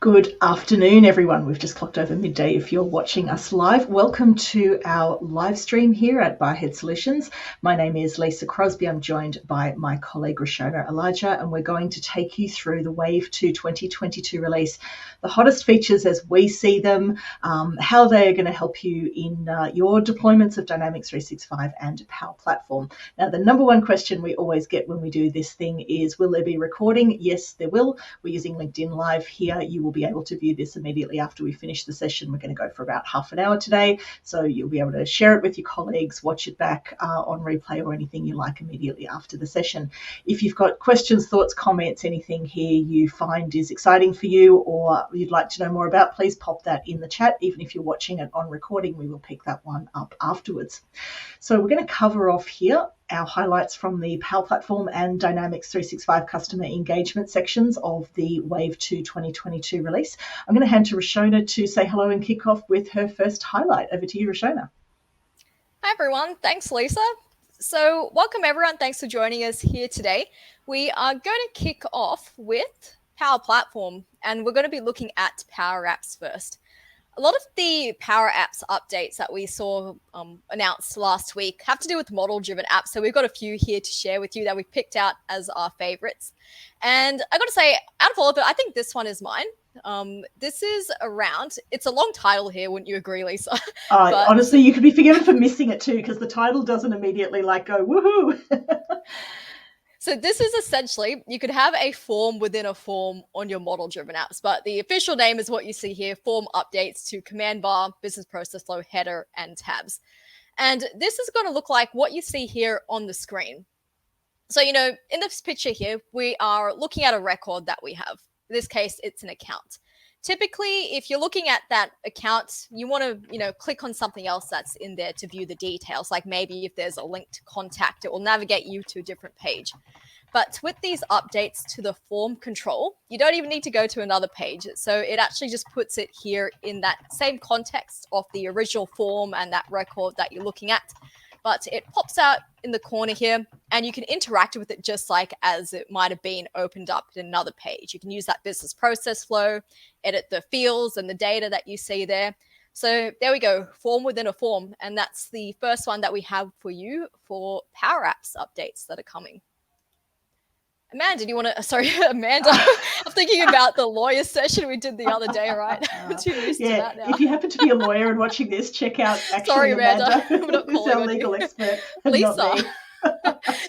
Good afternoon, everyone. We've just clocked over midday if you're watching us live. Welcome to our live stream here at Barhead Solutions. My name is Lisa Crosby. I'm joined by my colleague Roshona Elijah, and we're going to take you through the Wave 2 2022 release, the hottest features as we see them, how they are going to help you in your deployments of Dynamics 365 and Power Platform. Now, the number one question we always get when we do this thing is, will there be recording? Yes, there will. We're using LinkedIn Live here. You will be able to view this immediately after we finish the session. We're going to go for about half an hour today, so you'll be able to share it with your colleagues, watch it back on replay or anything you like immediately after the session. If you've got questions, thoughts, comments, anything here you find is exciting for you or you'd like to know more about, please pop that in the chat. Even if you're watching it on recording, we will pick that one up afterwards. So we're going to cover off here our highlights from the Power Platform and Dynamics 365 customer engagement sections of the Wave 2 2022 release. I'm going to hand to Roshona to say hello and kick off with her first highlight. Over to you, Roshona. Hi, everyone. Thanks, Lisa. So welcome, everyone. Thanks for joining us here today. We are going to kick off with Power Platform, and we're going to be looking at Power Apps first. A lot of the Power Apps updates that we saw announced last week have to do with model-driven apps. So we've got a few here to share with you that we picked out as our favorites. And I got to say, out of all of it, I think this one is mine. This is around, it's a long title here, wouldn't you agree, Lisa? Honestly, you could be forgiven for missing it too, because the title doesn't immediately go, woohoo! So this is essentially, you could have a form within a form on your model-driven apps, but the official name is what you see here, form updates to command bar, business process flow, header, and tabs. And this is going to look like what you see here on the screen. So, in this picture here, we are looking at a record that we have. In this case, it's an account. Typically, if you're looking at that account, you want to, click on something else that's in there to view the details. Like maybe if there's a linked contact, it will navigate you to a different page. But with these updates to the form control, you don't even need to go to another page. So it actually just puts it here in that same context of the original form and that record that you're looking at. But it pops out in the corner here, and you can interact with it just like as it might have been opened up in another page. You can use that business process flow, edit the fields and the data that you see there. So there we go, form within a form. And that's the first one that we have for you for Power Apps updates that are coming. Amanda, do you want to, sorry, Amanda, I'm thinking about the lawyer session we did the other day, right? Yeah, if you happen to be a lawyer and watching this, check out Amanda, who's our legal expert. Lisa. Do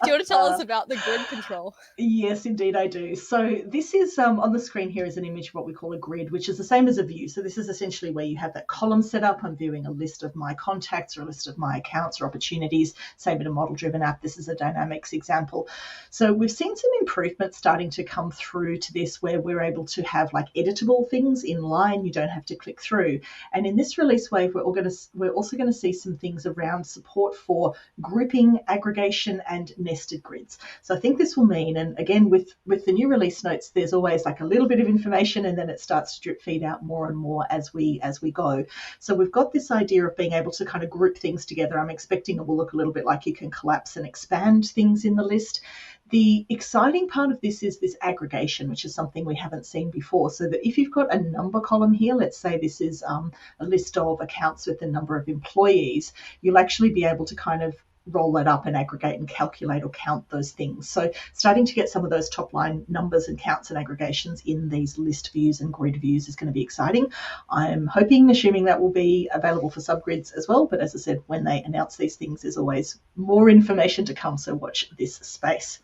you want to tell us about the grid control? Yes, indeed I do. So this is on the screen here is an image of what we call a grid, which is the same as a view. So this is essentially where you have that column set up. I'm viewing a list of my contacts or a list of my accounts or opportunities. Same in a model-driven app. This is a Dynamics example. So we've seen some improvements starting to come through to this where we're able to have editable things in line. You don't have to click through. And in this release wave, we're also going to see some things around support for grouping, aggregation, and nested grids. So I think this will mean, and again with the new release notes, there's always a little bit of information and then it starts to drip feed out more and more as we go. So we've got this idea of being able to kind of group things together. I'm expecting it will look a little bit like you can collapse and expand things in the list. The exciting part of this is this aggregation, which is something we haven't seen before. So that if you've got a number column here, let's say this is a list of accounts with the number of employees, you'll actually be able to kind of roll that up and aggregate and calculate or count those things. So starting to get some of those top line numbers and counts and aggregations in these list views and grid views is going to be exciting. I'm assuming that will be available for subgrids as well. But as I said, when they announce these things, there's always more information to come. So watch this space.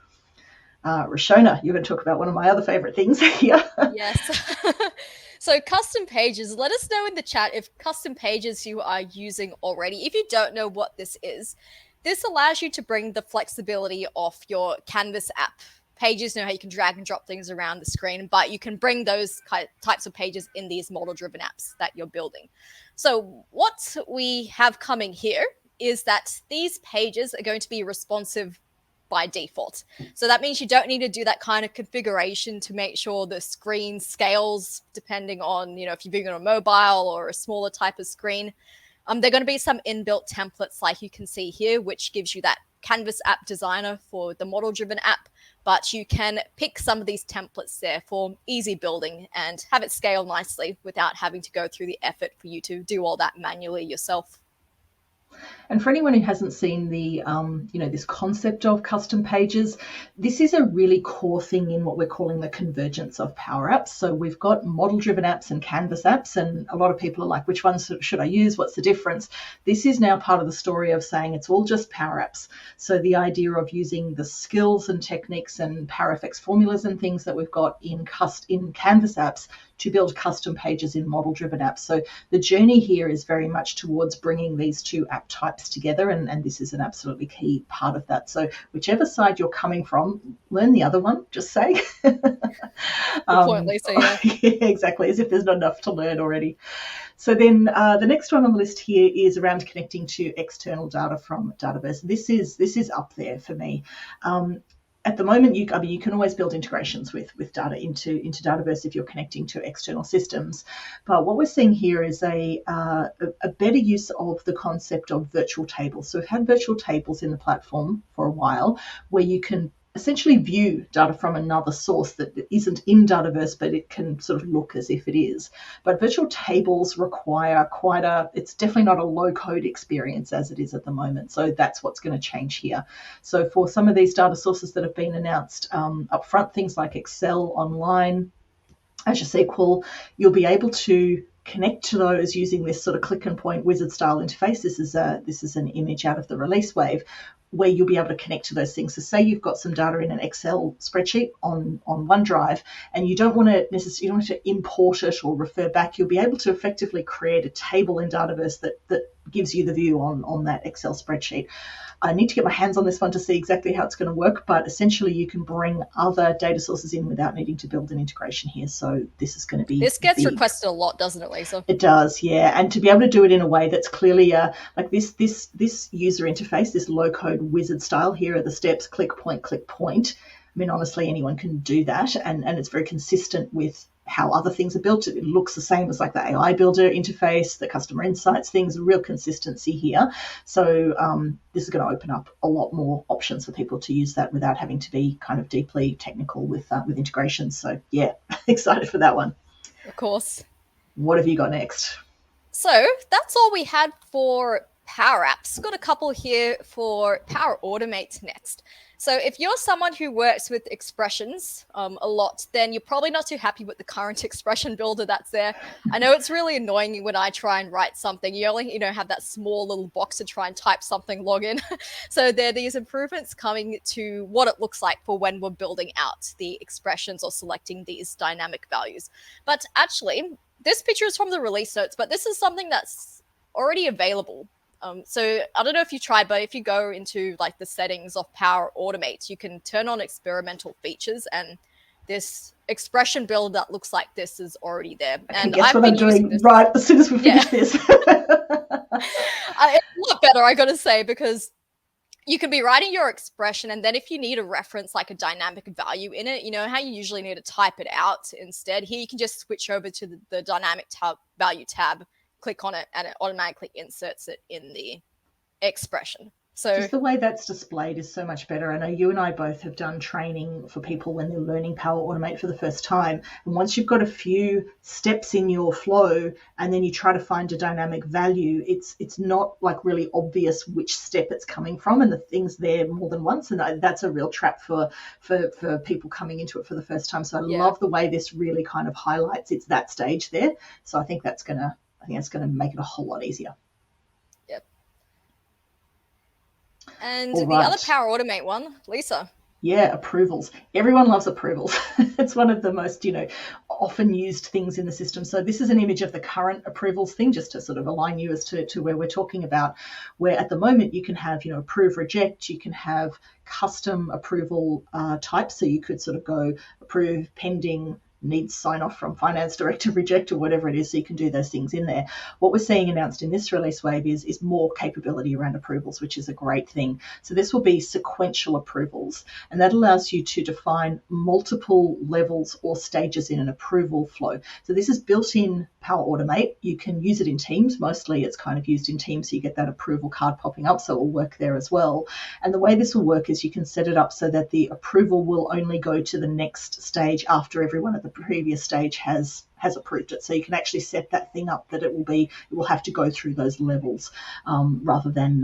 Roshona, you're going to talk about one of my other favorite things here. Yes. So custom pages, let us know in the chat if custom pages you are using already. If you don't know what this is, this allows you to bring the flexibility of your Canvas app. Pages, how you can drag and drop things around the screen, but you can bring those types of pages in these model-driven apps that you're building. So what we have coming here is that these pages are going to be responsive by default. So that means you don't need to do that kind of configuration to make sure the screen scales depending on, if you're doing it on a mobile or a smaller type of screen. There are going to be some inbuilt templates like you can see here, which gives you that Canvas app designer for the model-driven app, but you can pick some of these templates there for easy building and have it scale nicely without having to go through the effort for you to do all that manually yourself. And for anyone who hasn't seen the, this concept of custom pages, this is a really core thing in what we're calling the convergence of Power Apps. So we've got model-driven apps and Canvas apps, and a lot of people are like, which ones should I use? What's the difference? This is now part of the story of saying it's all just Power Apps. So the idea of using the skills and techniques and PowerFX formulas and things that we've got in Canvas apps to build custom pages in model-driven apps. So the journey here is very much towards bringing these two app types together, and this is an absolutely key part of that. So whichever side you're coming from, learn the other one, just say. Good point, Lisa, yeah. Yeah, exactly, as if there's not enough to learn already. So then the next one on the list here is around connecting to external data from Dataverse. This is up there for me. At the moment, you can always build integrations with data into Dataverse if you're connecting to external systems. But what we're seeing here is a better use of the concept of virtual tables. So we've had virtual tables in the platform for a while, where you can essentially view data from another source that isn't in Dataverse, but it can sort of look as if it is. But virtual tables require it's definitely not a low code experience as it is at the moment. So that's what's going to change here. So for some of these data sources that have been announced up front, things like Excel Online, Azure SQL, you'll be able to connect to those using this sort of click and point wizard style interface. This is an image out of the release wave, where you'll be able to connect to those things. So say you've got some data in an Excel spreadsheet on OneDrive, and you don't want to import it or refer back. You'll be able to effectively create a table in Dataverse that gives you the view on that Excel spreadsheet. I need to get my hands on this one to see exactly how it's going to work, but essentially you can bring other data sources in without needing to build an integration here. So this is going to be This gets big. requested a lot, doesn't it, Lisa? It does, yeah. And to be able to do it in a way that's clearly like this user interface, this low code wizard style. Here are the steps: click, point, click, point. I mean, honestly, anyone can do that, and it's very consistent with how other things are built. It looks the same as like the AI builder interface, the customer insights things, real consistency here. So this is going to open up a lot more options for people to use that without having to be kind of deeply technical with integrations. So yeah, excited for that one. Of course. What have you got next? So that's all we had for Power Apps. Got a couple here for Power Automate next. So if you're someone who works with expressions a lot, then you're probably not too happy with the current expression builder that's there. I know it's really annoying when I try and write something. You only have that small little box to try and type something, log in. So there are these improvements coming to what it looks like for when we're building out the expressions or selecting these dynamic values. But actually, this picture is from the release notes, but this is something that's already available. So I don't know if you tried, but if you go into like the settings of Power Automate, you can turn on experimental features, and this expression build that looks like this is already there. And guess what I'm doing right as soon as we finish this. It's a lot better, I gotta say, because you can be writing your expression, and then if you need a reference, like a dynamic value in it, you know how you usually need to type it out instead. Here you can just switch over to the dynamic value tab, click on it, and it automatically inserts it in the expression. So just the way that's displayed is so much better. I know you and I both have done training for people when they're learning Power Automate for the first time. And once you've got a few steps in your flow and then you try to find a dynamic value, it's not like really obvious which step it's coming from, and the thing's there more than once. And that's a real trap for people coming into it for the first time. So I love the way this really kind of highlights it's that stage there. So I think that's going to make it a whole lot easier. Yep. And the other Power Automate one, Lisa. Yeah, approvals. Everyone loves approvals. It's one of the most, often used things in the system. So this is an image of the current approvals thing, just to sort of align you as to where we're talking about, where at the moment you can have, approve, reject, you can have custom approval types. So you could sort of go approve, pending, needs sign off from finance director, reject, or whatever it is. So you can do those things in there. What we're seeing announced in this release wave is more capability around approvals, which is a great thing. So this will be sequential approvals, and that allows you to define multiple levels or stages in an approval flow. So this is built in Power Automate. You can use it in Teams. Mostly it's kind of used in Teams, so you get that approval card popping up, so it will work there as well. And the way this will work is you can set it up so that the approval will only go to the next stage after everyone at the previous stage has approved it. So you can actually set that thing up that it will have to go through those levels, rather than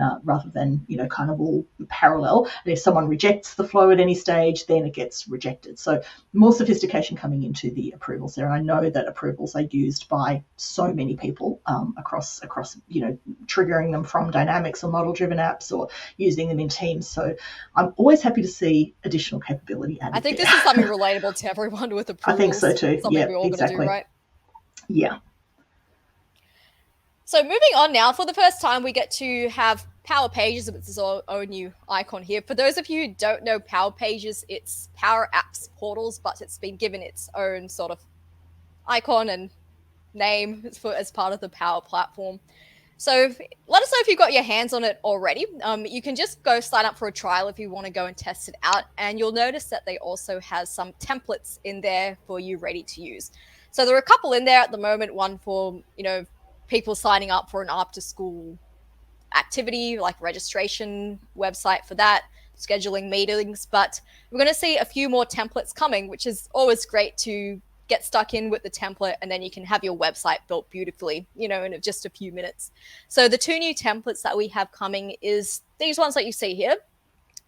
kind of all parallel. And if someone rejects the flow at any stage, then it gets rejected. So more sophistication coming into the approvals there. And I know that approvals are used by so many people across triggering them from Dynamics or model-driven apps or using them in Teams. So I'm always happy to see additional capability added. I think this is something relatable to everyone with approvals. I think so too. Something we're all exactly going to do, right? Yeah. So moving on now, for the first time, we get to have Power Pages with its own new icon here. For those of you who don't know Power Pages, it's Power Apps portals, but it's been given its own sort of icon and name as part of the Power Platform. So let us know if you've got your hands on it already. You can just go sign up for a trial if you want to go and test it out. And you'll notice that they also have some templates in there for you ready to use. So there are a couple in there at the moment, one for, people signing up for an after school activity, like registration website for that, scheduling meetings. But we're going to see a few more templates coming, which is always great to get stuck in with the template, and then you can have your website built beautifully, in just a few minutes. So the two new templates that we have coming is these ones that you see here.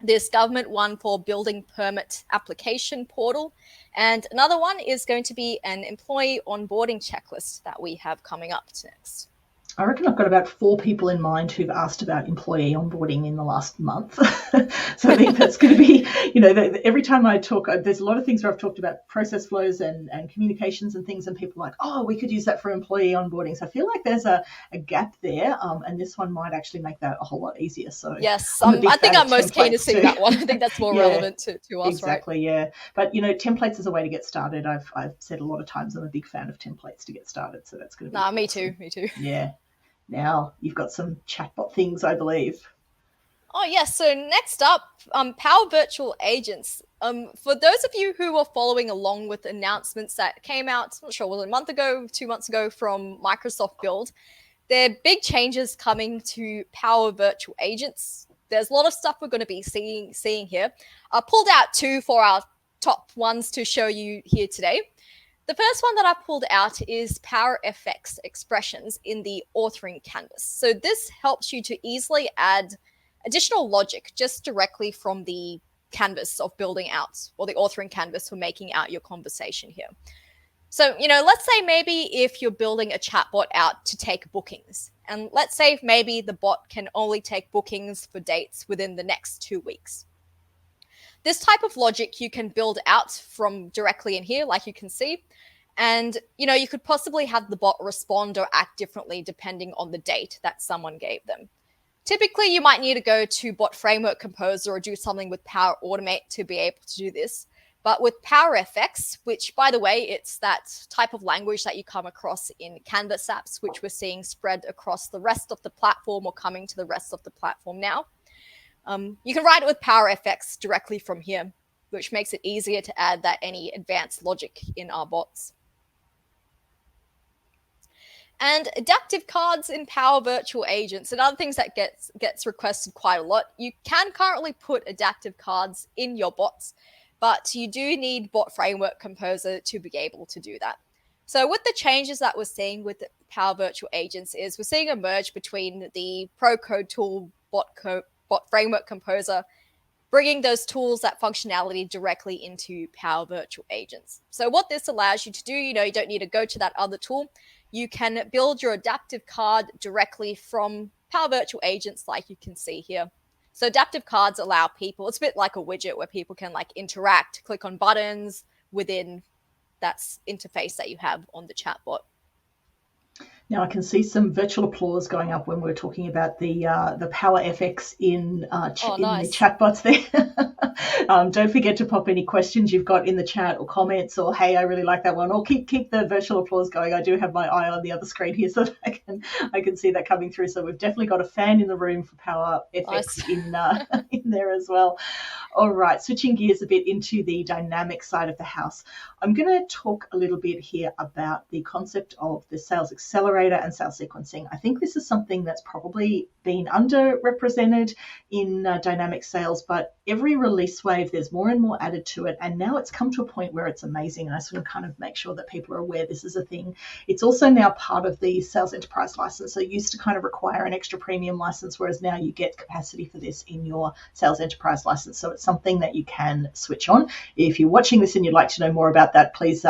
This government one for building permit application portal. And another one is going to be an employee onboarding checklist that we have coming up next. I reckon I've got about 4 people in mind who've asked about employee onboarding in the last month. So I think that's going to be, every time I talk, there's a lot of things where I've talked about process flows and communications and things, and people are like, oh, we could use that for employee onboarding. So I feel like there's a gap there, and this one might actually make that a whole lot easier. So yes, I think I'm most keen to see that one. I think that's more relevant to us, exactly, right? Yeah. But, templates is a way to get started. I've said a lot of times I'm a big fan of templates to get started, so that's going to be awesome. Me too. Yeah. Now you've got some chatbot things, I believe. Oh, yes. So next up, Power Virtual Agents. For those of you who were following along with announcements that came out, I'm not sure, was it a month ago, 2 months ago from Microsoft Build, there are big changes coming to Power Virtual Agents. There's a lot of stuff we're going to be seeing here. I pulled out 2 for our top ones to show you here today. The first one that I pulled out is Power FX expressions in the authoring canvas. So this helps you to easily add additional logic just directly from the canvas of building out, or the authoring canvas for making out your conversation here. So, let's say maybe if you're building a chatbot out to take bookings, and let's say maybe the bot can only take bookings for dates within the next 2 weeks. This type of logic you can build out from directly in here, like you can see. And, you could possibly have the bot respond or act differently depending on the date that someone gave them. Typically, you might need to go to Bot Framework Composer or do something with Power Automate to be able to do this. But with Power FX, which, by the way, it's that type of language that you come across in Canvas apps, which we're seeing spread across the rest of the platform or coming to the rest of the platform now. You can write it with Power FX directly from here, which makes it easier to add any advanced logic in our bots. And adaptive cards in Power Virtual Agents, and other things that gets requested quite a lot. You can currently put adaptive cards in your bots, but you do need Bot Framework Composer to be able to do that. So with the changes that we're seeing with the Power Virtual Agents is we're seeing a merge between the Pro Code tool, Bot Framework Composer, bringing those tools, that functionality directly into Power Virtual Agents. So what this allows you to do, you don't need to go to that other tool. You can build your adaptive card directly from Power Virtual Agents, like you can see here. So adaptive cards allow people, it's a bit like a widget where people can interact, click on buttons within that interface that you have on the chatbot. Now I can see some virtual applause going up when we're talking about the Power FX in in the nice. chat bots there. Don't forget to pop any questions you've got in the chat or comments, or hey, I really like that one, or keep the virtual applause going. I do have my eye on the other screen here, so that I can see that coming through. So we've definitely got a fan in the room for Power FX Nice. in there as well. All right, switching gears a bit into the dynamic side of the house. I'm going to talk a little bit here about the concept of the sales accelerator and sales sequencing. I think this is something that's probably been underrepresented in dynamic sales, but every release wave, there's more and more added to it. And now it's come to a point where it's amazing. And I sort of kind of make sure that people are aware this is a thing. It's also now part of the sales enterprise license. So it used to kind of require an extra premium license, whereas now you get capacity for this in your sales enterprise license. So it's something that you can switch on. If you're watching this and you'd like to know more about that, please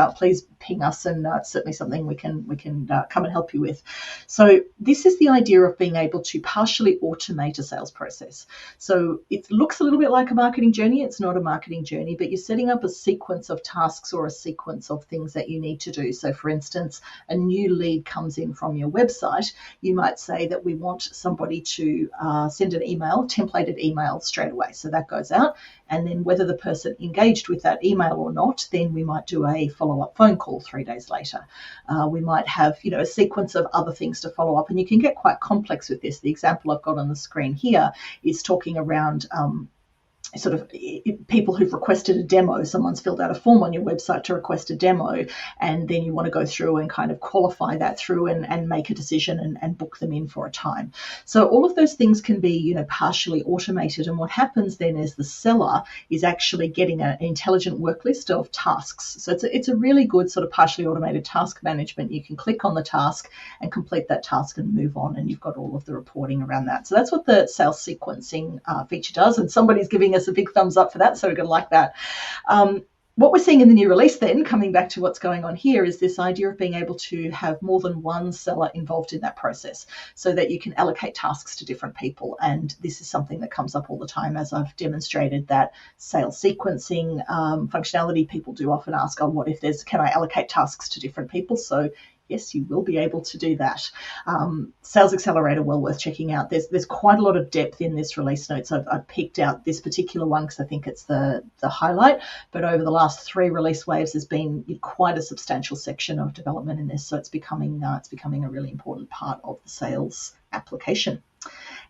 ping us, and certainly something we can come and help you with. So this is the idea of being able to partially automate a sales process. So it looks a little bit like a marketing journey. It's not a marketing journey, but you're setting up a sequence of tasks or a sequence of things that you need to do. So for instance, a new lead comes in from your website. You might say that we want somebody to send an email, templated email straight away. So that goes out. And then whether the person engaged with that email or not, then we might do a follow-up phone call 3 days later. We might have, a sequence of other things to follow up, and you can get quite complex with this. The example I've got on the screen here is talking around sort of people who've requested a demo. Someone's filled out a form on your website to request a demo, and then you want to go through and kind of qualify that through and make a decision and book them in for a time. So all of those things can be, partially automated. And what happens then is the seller is actually getting an intelligent work list of tasks. So it's a really good sort of partially automated task management. You can click on the task and complete that task and move on, and you've got all of the reporting around that. So that's what the sales sequencing feature does, and somebody's giving us a big thumbs up for that, so we're going to like that. What we're seeing in the new release then, coming back to what's going on here, is this idea of being able to have more than one seller involved in that process so that you can allocate tasks to different people. And this is something that comes up all the time, as I've demonstrated that sales sequencing functionality. People do often ask, oh, what if can I allocate tasks to different people? So yes, you will be able to do that. Sales Accelerator, well worth checking out. There's quite a lot of depth in this release notes. I've picked out this particular one because I think it's the highlight, but over the last 3 release waves, there's been quite a substantial section of development in this, so it's becoming a really important part of the sales application.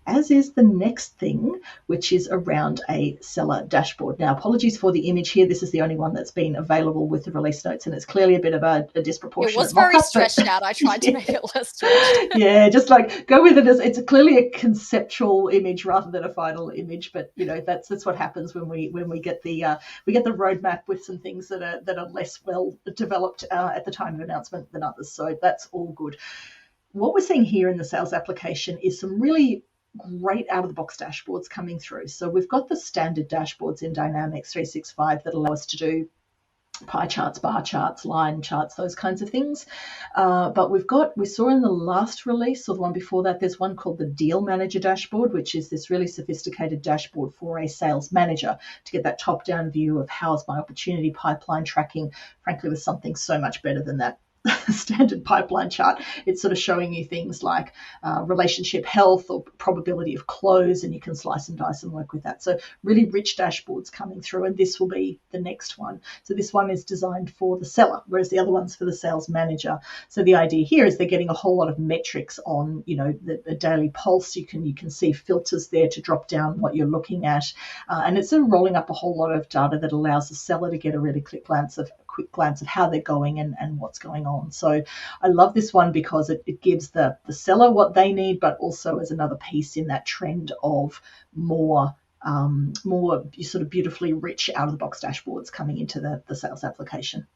As is the next thing, which is around a seller dashboard. Now, apologies for the image here. This is the only one that's been available with the release notes, and it's clearly a bit of a disproportionate It was very stretched out. I tried to make it less stretched. Yeah, just like go with it as it's clearly a conceptual image rather than a final image. But that's what happens when we get the roadmap with some things that are less well developed at the time of announcement than others. So that's all good. What we're seeing here in the sales application is some really great out-of-the-box dashboards coming through. So we've got the standard dashboards in Dynamics 365 that allow us to do pie charts, bar charts, line charts, those kinds of things. But we saw in the last release, or the one before that, there's one called the Deal Manager dashboard, which is this really sophisticated dashboard for a sales manager to get that top-down view of how's my opportunity pipeline tracking. Frankly, there's something so much better than that standard pipeline chart. It's sort of showing you things like relationship health or probability of close, and you can slice and dice and work with that. So really rich dashboards coming through, and this will be the next one. So this one is designed for the seller, whereas the other one's for the sales manager. So the idea here is they're getting a whole lot of metrics on, the daily pulse. You can see filters there to drop down what you're looking at, and it's sort of rolling up a whole lot of data that allows the seller to get a really quick glance of how they're going and what's going on. So I love this one because it gives the seller what they need, but also as another piece in that trend of more sort of beautifully rich out-of-the-box dashboards coming into the sales application.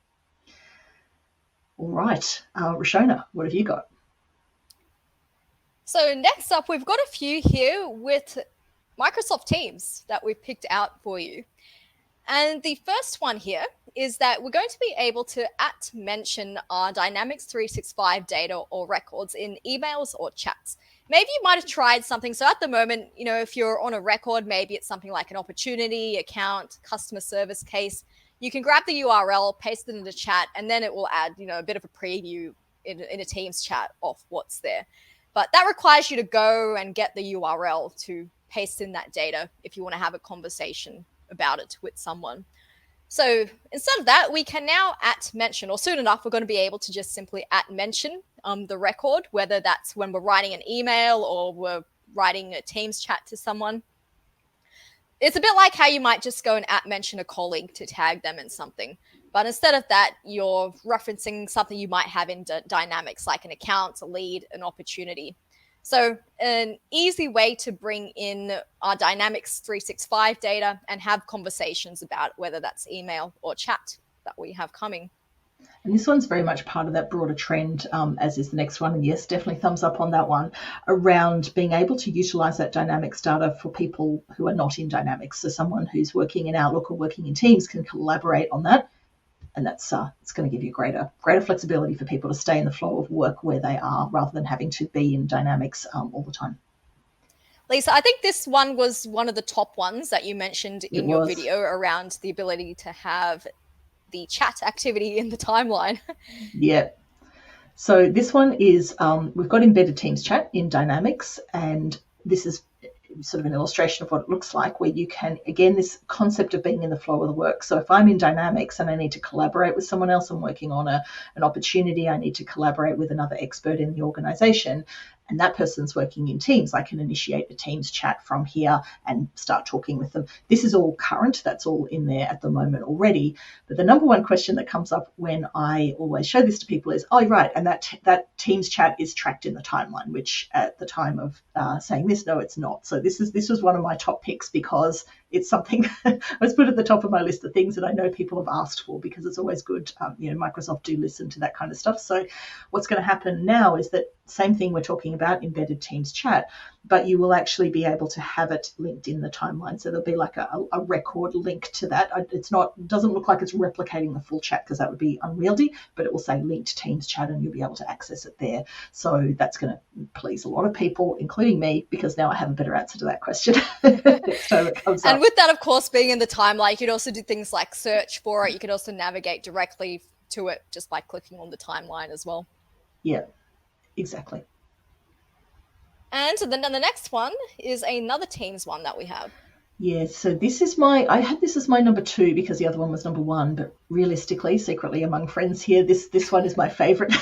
All right, Roshona, what have you got? So next up, we've got a few here with Microsoft Teams that we've picked out for you. And the first one here is that we're going to be able to mention our Dynamics 365 data or records in emails or chats. Maybe you might have tried something. So at the moment, if you're on a record, maybe it's something like an opportunity, account, customer service case. You can grab the URL, paste it into chat, and then it will add, a bit of a preview in a Teams chat of what's there. But that requires you to go and get the URL to paste in that data if you want to have a conversation about it with someone. So instead of that, we can now @mention, or soon enough, we're going to be able to just simply @mention the record, whether that's when we're writing an email or we're writing a Teams chat to someone. It's a bit like how you might just go and @mention a colleague to tag them in something. But instead of that, you're referencing something you might have in Dynamics, like an account, a lead, an opportunity. So an easy way to bring in our Dynamics 365 data and have conversations about whether that's email or chat that we have coming. And this one's very much part of that broader trend, as is the next one. And yes, definitely thumbs up on that one, around being able to utilize that Dynamics data for people who are not in Dynamics. So someone who's working in Outlook or working in Teams can collaborate on that. And that's it's going to give you greater flexibility for people to stay in the flow of work where they are, rather than having to be in Dynamics all the time. Lisa, I think this one was one of the top ones that you mentioned in your video around the ability to have the chat activity in the timeline. Yeah. So this one is, we've got embedded Teams chat in Dynamics, and this is sort of an illustration of what it looks like, where you can, again, this concept of being in the flow of the work. So if I'm in Dynamics and I need to collaborate with someone else, I'm working on an opportunity, I need to collaborate with another expert in the organization, and that person's working in Teams, I can initiate a Teams chat from here and start talking with them. This is all current, that's all in there at the moment already. But the number one question that comes up when I always show this to people is, oh, right, and that Teams chat is tracked in the timeline, which at the time of saying this, no, it's not. So this was one of my top picks, because it's something I was put at the top of my list of things that I know people have asked for, because it's always good. Microsoft do listen to that kind of stuff. So what's going to happen now is that same thing we're talking about, embedded Teams chat, but you will actually be able to have it linked in the timeline. So there'll be like a record link to that. It doesn't look like it's replicating the full chat, because that would be unwieldy, but it will say linked Teams chat and you'll be able to access it there. So that's going to please a lot of people, including me, because now I have a better answer to that question. So it comes and up. With that, of course, being in the timeline, you could also do things like search for it. You could also navigate directly to it just by clicking on the timeline as well. Yeah, exactly. And then the next one is another Teams one that we have. Yeah, so I had this as my number 2 because the other one was number 1, but realistically, secretly among friends here, this one is my favorite.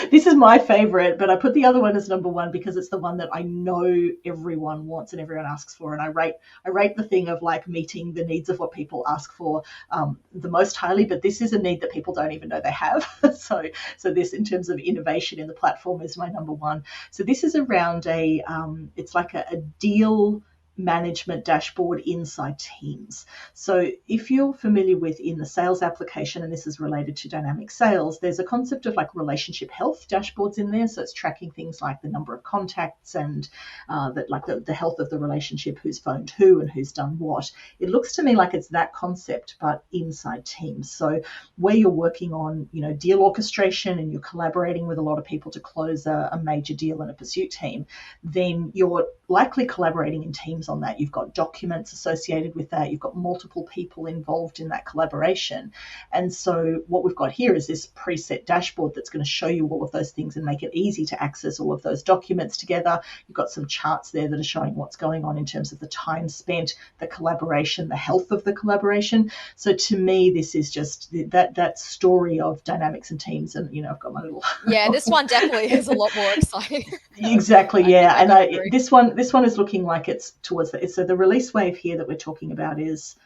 This is my favorite, but I put the other one as number 1 because it's the one that I know everyone wants and everyone asks for. And I rate the thing of like meeting the needs of what people ask for the most highly, but this is a need that people don't even know they have. So this, in terms of innovation in the platform, is my number 1. So this is around it's like a deal management dashboard inside Teams. So if you're familiar with in the sales application, and this is related to dynamic sales, there's a concept of like relationship health dashboards in there. So it's tracking things like the number of contacts and the health of the relationship, who's phoned who and who's done what. It looks to me like it's that concept, but inside Teams. So where you're working on, deal orchestration and you're collaborating with a lot of people to close a major deal in a pursuit team, then you're likely collaborating in Teams on that. You've got documents associated with that. You've got multiple people involved in that collaboration. And so what we've got here is this preset dashboard that's going to show you all of those things and make it easy to access all of those documents together. You've got some charts there that are showing what's going on in terms of the time spent, the collaboration, the health of the collaboration. So to me, this is just that story of Dynamics and Teams. And, I've got my little... Yeah, this one definitely is a lot more exciting. Exactly, yeah. And this one is looking like it's towards so the release wave here that we're talking about is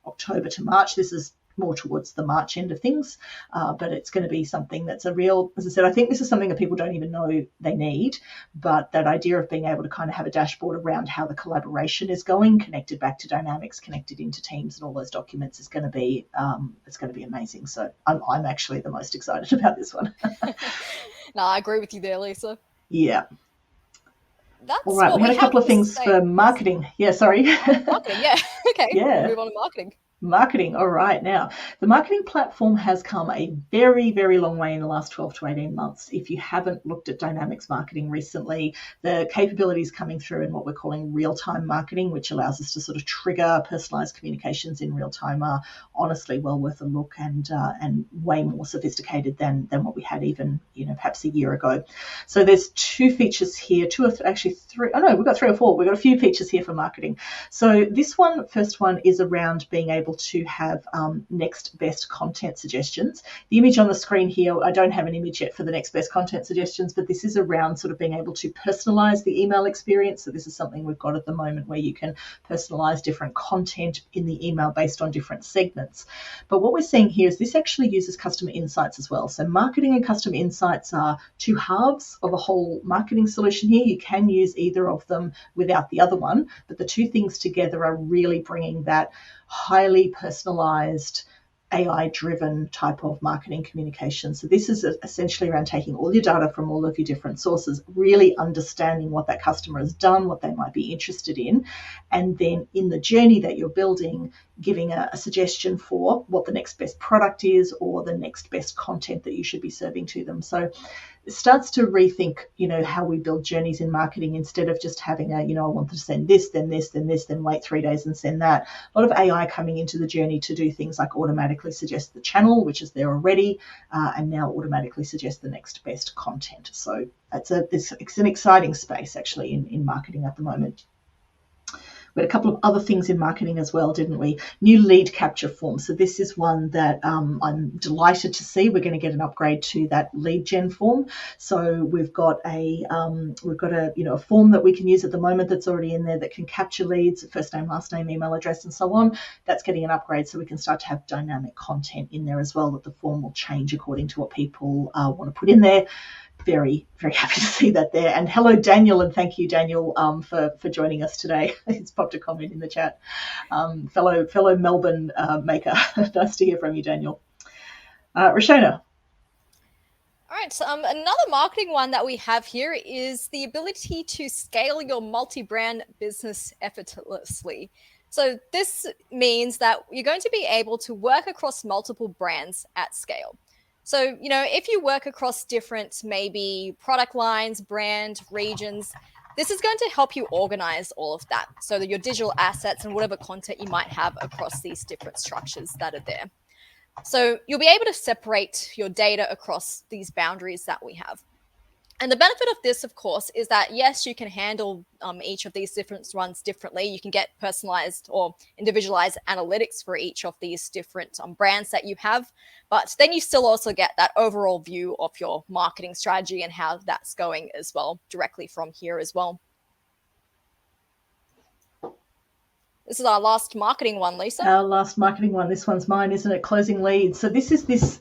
October to March. This is more towards the March end of things, but it's going to be something that's a real, as I said, I think this is something that people don't even know they need, but that idea of being able to kind of have a dashboard around how the collaboration is going, connected back to Dynamics, connected into Teams and all those documents, is going to be it's going to be amazing. So I'm actually the most excited about this one. No, I agree with you there, Lisa. Yeah. That's all right, we had a couple of things for marketing. Yeah, sorry. Marketing, yeah. Okay, yeah. we'll move on to marketing. Marketing. All right. Now, the marketing platform has come a very, very long way in the last 12 to 18 months. If you haven't looked at Dynamics marketing recently, the capabilities coming through in what we're calling real-time marketing, which allows us to sort of trigger personalized communications in real time, are honestly well worth a look, and way more sophisticated than what we had even, perhaps a year ago. So there's two features here, actually three. Oh no, we've got three or four. We've got a few features here for marketing. So this first one is around being able to have next best content suggestions. The image on the screen here, I don't have an image yet for the next best content suggestions, but this is around sort of being able to personalize the email experience. So this is something we've got at the moment where you can personalize different content in the email based on different segments. But what we're seeing here is this actually uses customer insights as well. So marketing and customer insights are two halves of a whole marketing solution here. You can use either of them without the other one, but the two things together are really bringing that highly personalized, AI-driven type of marketing communication. So this is essentially around taking all your data from all of your different sources, really understanding what that customer has done, what they might be interested in, and then in the journey that you're building, giving a suggestion for what the next best product is or the next best content that you should be serving to them. So it starts to rethink, how we build journeys in marketing, instead of just having I want to send this, then this, then this, then wait 3 days and send that. A lot of AI coming into the journey to do things like automatically suggest the channel, which is there already, and now automatically suggest the next best content. So it's an exciting space actually in marketing at the moment. We had a couple of other things in marketing as well, didn't we? New lead capture form. So this is one that I'm delighted to see. We're going to get an upgrade to that lead gen form. So we've got a form that we can use at the moment that's already in there that can capture leads, first name, last name, email address, and so on. That's getting an upgrade, so we can start to have dynamic content in there as well, that the form will change according to what people want to put in there. Very, very happy to see that there. And hello, Daniel, and thank you, Daniel, for joining us today. He's popped a comment in the chat. Fellow Melbourne maker. Nice to hear from you, Daniel. Roshana. All right, so another marketing one that we have here is the ability to scale your multi-brand business effortlessly. So this means that you're going to be able to work across multiple brands at scale. So, if you work across different maybe product lines, brand, regions, this is going to help you organize all of that, so that your digital assets and whatever content you might have across these different structures that are there. So you'll be able to separate your data across these boundaries that we have. And the benefit of this, of course, is that, yes, you can handle each of these different ones differently. You can get personalized or individualized analytics for each of these different brands that you have. But then you still also get that overall view of your marketing strategy and how that's going as well, directly from here as well. This is our last marketing one, Lisa. Our last marketing one. This one's mine, isn't it? Closing leads. So this is this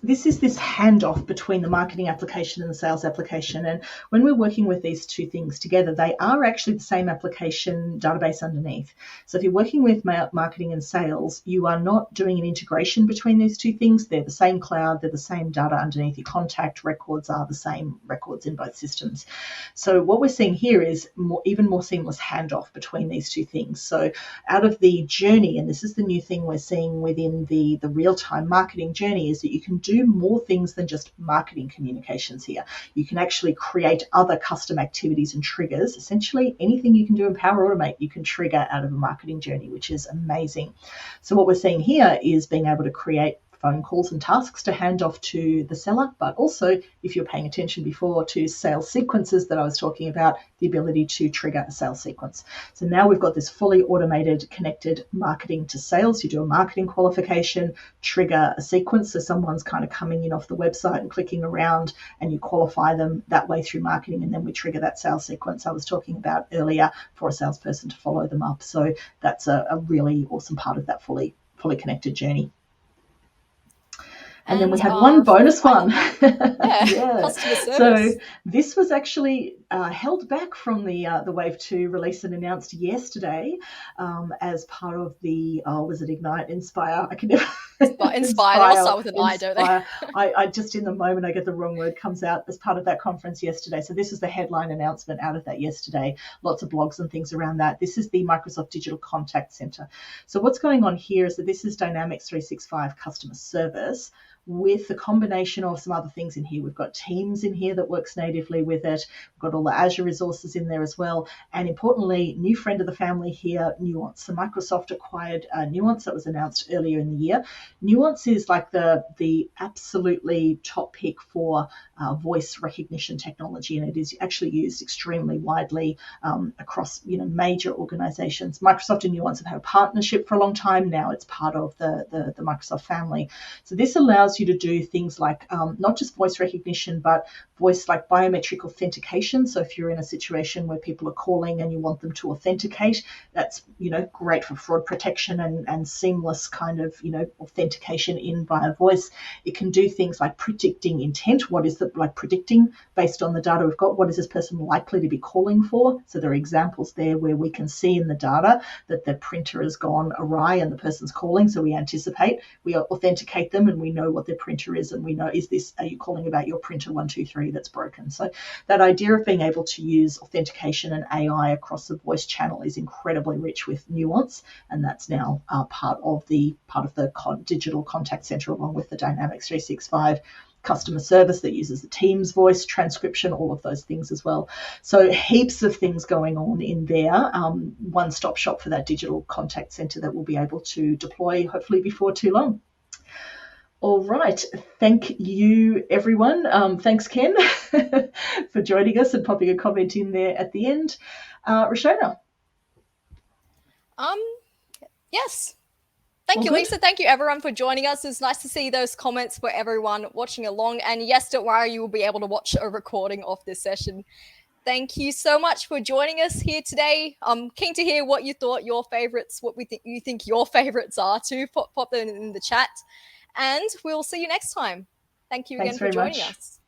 handoff between the marketing application and the sales application. And when we're working with these two things together, they are actually the same application database underneath. So if you're working with marketing and sales, you are not doing an integration between these two things. They're the same cloud. They're the same data underneath. Your contact records are the same records in both systems. So what we're seeing here is even more seamless handoff between these two things. So out of the journey, and this is the new thing we're seeing within the real-time marketing journey, is that you can do more things than just marketing communications here. You can actually create other custom activities and triggers. Essentially anything you can do in Power Automate, you can trigger out of a marketing journey, which is amazing. So what we're seeing here is being able to create phone calls and tasks to hand off to the seller, but also, if you're paying attention before, to sales sequences that I was talking about, the ability to trigger a sales sequence. So now we've got this fully automated, connected marketing to sales. You do a marketing qualification, trigger a sequence, so someone's kind of coming in off the website and clicking around, and you qualify them that way through marketing, and then we trigger that sales sequence I was talking about earlier for a salesperson to follow them up. So that's a really awesome part of that fully connected journey. And then we had one bonus one. Yeah. So this was actually held back from the Wave 2 release and announced yesterday as part of the, was it Ignite, Inspire? I can never... Inspire. They all start with an I, don't they? I just, in the moment, I get the wrong word, comes out as part of that conference yesterday. So this is the headline announcement out of that yesterday. Lots of blogs and things around that. This is the Microsoft Digital Contact Center. So what's going on here is that this is Dynamics 365 customer service with a combination of some other things in here. We've got Teams in here that works natively with it. We've got all the Azure resources in there as well. And importantly, new friend of the family here, Nuance. So Microsoft acquired Nuance. That was announced earlier in the year. Nuance is like the absolutely top pick for voice recognition technology, and it is actually used extremely widely across major organizations. Microsoft and Nuance have had a partnership for a long time now. It's part of the Microsoft family. So this allows you to do things like not just voice recognition, but voice like biometric authentication. So if you're in a situation where people are calling and you want them to authenticate, that's great for fraud protection and seamless kind of authentication in via voice. It can do things like predicting intent. What is predicting based on the data we've got? What is this person likely to be calling for? So there are examples there where we can see in the data that the printer has gone awry and the person's calling. So we anticipate, we authenticate them, and we know what their printer is, and we know, are you calling about your printer 123 that's broken? So that idea of being able to use authentication and AI across the voice channel is incredibly rich with Nuance, and that's now part of the digital contact center, along with the Dynamics 365 customer service that uses the Teams voice transcription, all of those things as well. So heaps of things going on in there. One-stop shop for that digital contact center that we'll be able to deploy hopefully before too long. All right. Thank you, everyone. Thanks, Ken, for joining us and popping a comment in there at the end. Roshona. Yes. Thank you, Lisa. Thank you, everyone, for joining us. It's nice to see those comments for everyone watching along. And yes, don't worry, you will be able to watch a recording of this session. Thank you so much for joining us here today. I'm keen to hear what you thought your favorites, you think your favorites are too. Pop them in the chat. And we'll see you next time. Thank you again for joining us.